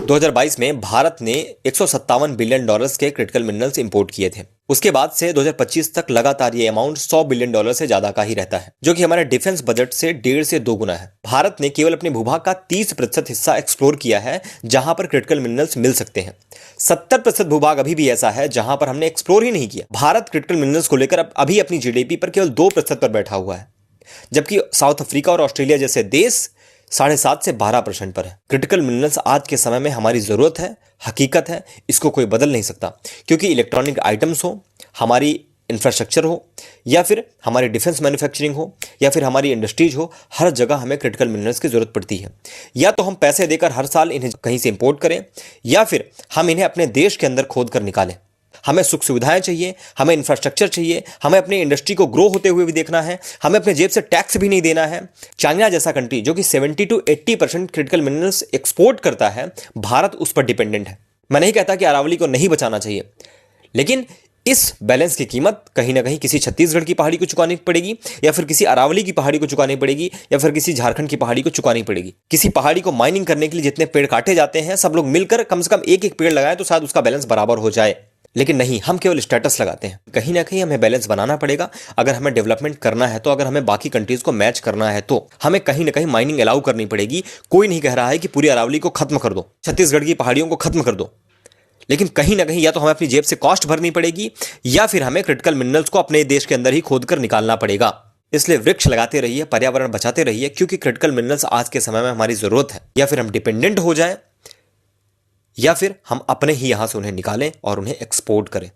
2022 में भारत ने $157 बिलियन के क्रिटिकल मिनरल्स इंपोर्ट किए थे। उसके बाद से 2025 तक लगातार ये अमाउंट $100 बिलियन से ज्यादा का ही रहता है, जो कि हमारे डिफेंस बजट से 1.5 से 2 गुना है। भारत ने केवल अपने भूभाग का 30% हिस्सा एक्सप्लोर किया है जहां पर क्रिटिकल मिनरल्स मिल सकते हैं। 70% भूभाग अभी भी ऐसा है जहां पर हमने एक्सप्लोर ही नहीं किया। भारत क्रिटिकल मिनरल्स को लेकर अभी अपनी जीडीपी पर केवल 2% पर बैठा हुआ है, जबकि साउथ अफ्रीका और ऑस्ट्रेलिया जैसे देश 7.5 से 12% पर है। क्रिटिकल मिनरल्स आज के समय में हमारी जरूरत है, हकीकत है, इसको कोई बदल नहीं सकता, क्योंकि इलेक्ट्रॉनिक आइटम्स हो, हमारी इंफ्रास्ट्रक्चर हो, या फिर हमारी डिफेंस मैन्युफैक्चरिंग हो, या फिर हमारी इंडस्ट्रीज हो, हर जगह हमें क्रिटिकल मिनरल्स की जरूरत पड़ती है। या तो हम पैसे देकर हर साल इन्हें कहीं से इंपोर्ट करें, या फिर हम इन्हें अपने देश के अंदर खोद कर निकालें। हमें सुख सुविधाएं चाहिए, हमें इंफ्रास्ट्रक्चर चाहिए, हमें अपनी इंडस्ट्री को ग्रो होते हुए भी देखना है, हमें अपने जेब से टैक्स भी नहीं देना है। चाइना जैसा कंट्री जो कि 70 to 80% क्रिटिकल मिनरल्स एक्सपोर्ट करता है, भारत उस पर डिपेंडेंट है। मैं नहीं कहता कि अरावली को नहीं बचाना चाहिए, लेकिन इस बैलेंस की कीमत कहीं ना कहीं किसी छत्तीसगढ़ की पहाड़ी को चुकानी पड़ेगी, या फिर किसी अरावली की पहाड़ी को चुकानी पड़ेगी, या फिर किसी झारखंड की पहाड़ी को चुकानी पड़ेगी। किसी पहाड़ी को माइनिंग करने के लिए जितने पेड़ काटे जाते हैं, सब लोग मिलकर कम से कम एक पेड़ लगाएं तो शायद उसका बैलेंस बराबर हो जाए। लेकिन नहीं, हम केवल स्टेटस लगाते हैं। कहीं ना कहीं हमें बैलेंस बनाना पड़ेगा। अगर हमें डेवलपमेंट करना है तो, अगर हमें बाकी कंट्रीज को मैच करना है तो हमें कहीं ना कहीं माइनिंग अलाउ करनी पड़ेगी। कोई नहीं कह रहा है कि पूरी अरावली को खत्म कर दो, छत्तीसगढ़ की पहाड़ियों को खत्म कर दो, लेकिन कहीं ना कहीं या तो हमें अपनी जेब से कॉस्ट भरनी पड़ेगी, या फिर हमें क्रिटिकल मिनरल्स को अपने देश के अंदर ही खोद कर निकालना पड़ेगा। इसलिए वृक्ष लगाते रहिए, पर्यावरण बचाते रहिए, क्योंकि क्रिटिकल मिनरल्स आज के समय में हमारी जरूरत है। या फिर हम डिपेंडेंट हो जाएं, या फिर हम अपने ही यहां से उन्हें निकालें और उन्हें एक्सपोर्ट करें।